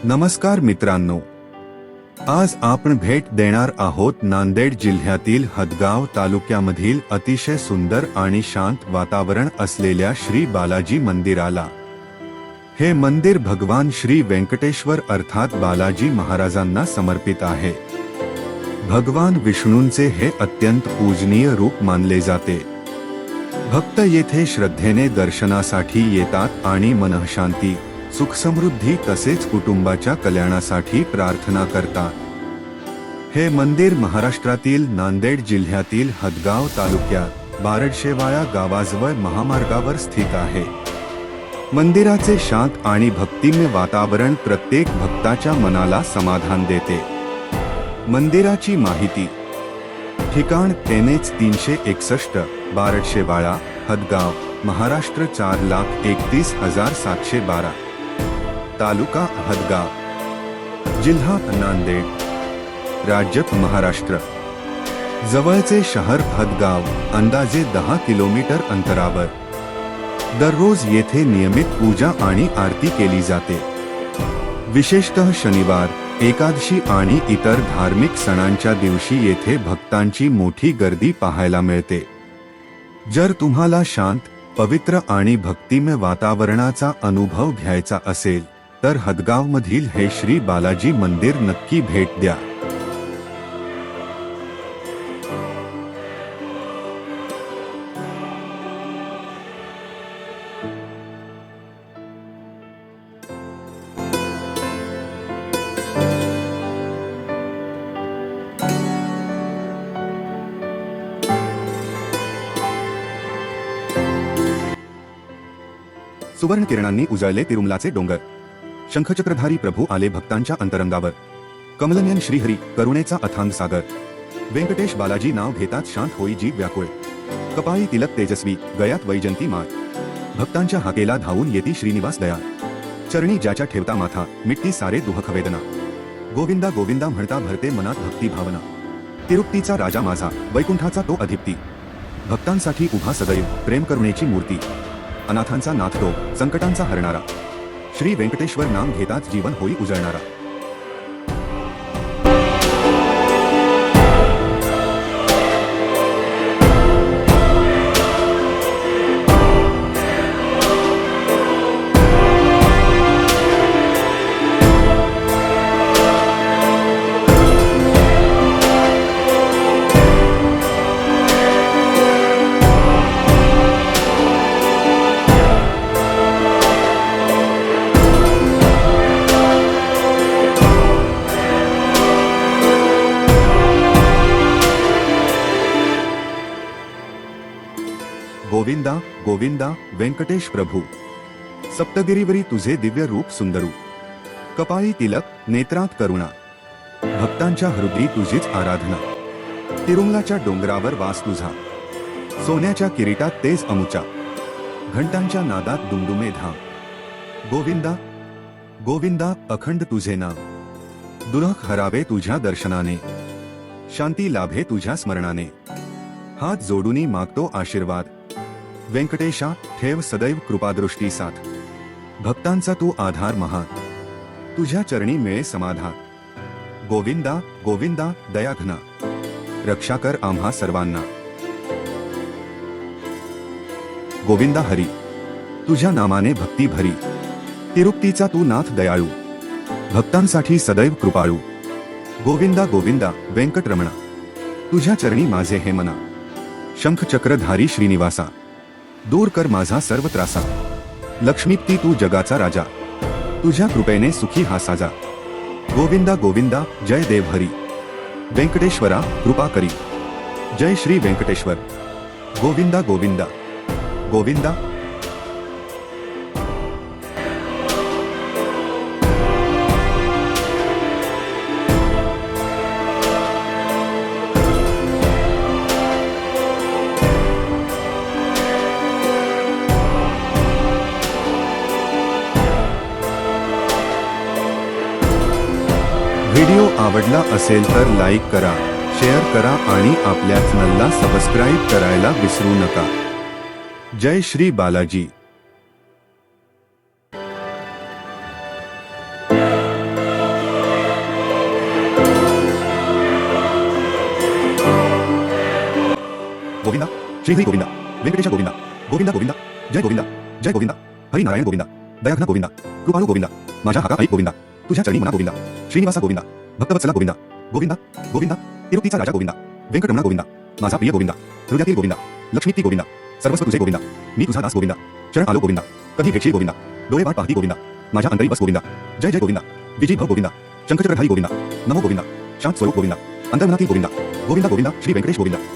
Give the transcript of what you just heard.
नमस्कार मित्रांनो, आज आपण भेट देणार आहोत नांदेड जिल्ह्यातील हदगाव तालुक्यामधील अतिशय सुंदर आणि शांत वातावरण असलेल्या श्री बालाजी मंदिराला। हे मंदिर भगवान श्री वेंकटेश्वर अर्थात बालाजी महाराजांना समर्पित आहे। भगवान विष्णूंचे हे अत्यंत पूजनीय रूप मानले जाते। भक्त येथे श्रद्धेने दर्शनासाठी येतात आणि मनःशांती, सुख समृद्धी तसेच कुटुंबाच्या कल्याणासाठी प्रार्थना करतात। हे मंदिर महाराष्ट्रातील नांदेड जिल्ह्यातील हदगाव तालुक्यात बारडशेवाळा गावाजवळ महामार्गावर स्थित आहे। मंदिराचे शांत आणि भक्तिमय वातावरण प्रत्येक भक्ताच्या मनाला समाधान देते। मंदिराची माहिती। ठिकाण NH 361 बारडशेवाळा हदगाव महाराष्ट्र 4,31,712। तालुका हदगाव, जिल्हा नांदेड, राज्य महाराष्ट्र। जवळचे शहर हदगाव अंदाजे 10 किलोमीटर अंतरावर। दररोज येथे नियमित पूजा आणि आरती केली जाते। विशेषतः शनिवार, एकादशी आणि इतर धार्मिक सणांच्या दिवशी येथे भक्तांची मोठी गर्दी पाहायला मिळते। जर तुम्हाला शांत, पवित्र आणि भक्तिमय वातावरणाचा अनुभव घ्यायचा असेल तर हदगावमधील हे श्री बालाजी मंदिर नक्की भेट द्या। सुवर्ण किरणांनी उजळले तिरुमलाचे डोंगर। शंखचक्रधारी प्रभू आले भक्तांच्या अंतरंगावर। कमलनयन श्रीहरी करुणेचा अथांग सागर। व्यंकटेश बालाजी नाव घेतात शांत होई जीव व्याकुळ। कपाळी तिलक तेजस्वी, गळ्यात वैजंती माळ। भक्तांच्या हाकेला धावून येती श्रीनिवास दयाळ। चरणी ज्याच्या ठेवता माथा, मिटती सारे दुःख वेदना। गोविंदा गोविंदा म्हणता भरते मनात भक्ती भावना। तिरुपतीचा राजा माझा, वैकुंठाचा तो अधिपती। भक्तांसाठी उभा सदैव, प्रेम करुणेची मूर्ती। अनाथांचा नाथ तो, संकटांचा हरणारा। श्री वेंकटेश्वर नाम घेताच जीवन होई उजळणारा। गोविंदा गोविंदा वेंकटेश प्रभू। सप्तगिरीवरी तुझे दिव्य रूप सुंदरू। कपाळी तिलक, नेत्रात करुणा। भक्तांच्या हृदयी तुझीच आराधना। तिरुमलाच्या डोंगरावर वास तुझा। सोन्याच्या किरीटात तेज अमुचा। घंटांच्या नादात दुमदुमे धाम। गोविंदा गोविंदा अखंड तुझे नाव। दुःख हरावे तुझ्या दर्शनाने। शांती लाभे तुझ्या स्मरणाने। हात जोडूनी मागतो आशीर्वाद। व्यंकटेशा ठेव सदैव कृपादृष्टी साथ। भक्तांचा तू आधार महान। तुझ्या चरणी मिळे समाधान। गोविंदा गोविंदा दयाघना। रक्षा कर आम्हा सर्वांना। गोविंदा हरी, तुझ्या नामाने भक्ती भरी। तिरुपतीचा तू नाथ दयाळू। भक्तांसाठी सदैव कृपाळू। गोविंदा गोविंदा वेंकटरमणा। तुझ्या चरणी माझे हे मना। शंखचक्रधारी श्रीनिवासा, दूर कर माझा सर्व त्रासा। लक्ष्मीपती तू जगाचा राजा। तुझ्या कृपेने सुखी हा साजा। गोविंदा गोविंदा जय देव हरी। वेंकटेश्वरा कृपा करी। जय श्री वेंकटेश्वर। गोविंदा गोविंदा गोविंदा। व्हिडिओ आवडला असेल तर लाईक करा, शेअर करा आणि आपल्या चॅनलला सबस्क्राईब करायला विसरू नका। जय श्री बालाजी। श्रीहरी गोविंदा व्यंकटेश गोविंदा गोविंदा गोविंदा जय गोविंदा हरिनारायण गोविंदा दयाघन गोविंदा कृपाळू गोविंदा माझ्या हाका ऐक गोविंदा तुझ्या चरणी मना गोविंदा श्रीनिवासा गोविंदा भक्तवत्सला गोविंदा गोविंदा गोविंदा तिरुपतीचा राजा गोविंदा व्यंकटरमणा गोविंदा माझा प्रिय गोविंदा हृदयातील गोविंदा लक्ष्मीती गोविंदा सर्वस्व तुझे गोविंदा मी तुझा दास गोविंदा शरण आलो गोविंदा कधी भेटशील गोविंदा डोळे वाट पाहती गोविंदा माझ्या अंतरी बस गोविंदा जय गोविंदा विजय भव गोविंदा शंखचक्रधारी गोविंदा नमो गोविंदा शांत स्वरूप गोविंदा अंतर्मनातील गोविंदा गोविंदा गोविंदा श्री व्यंकटेश गोविंदा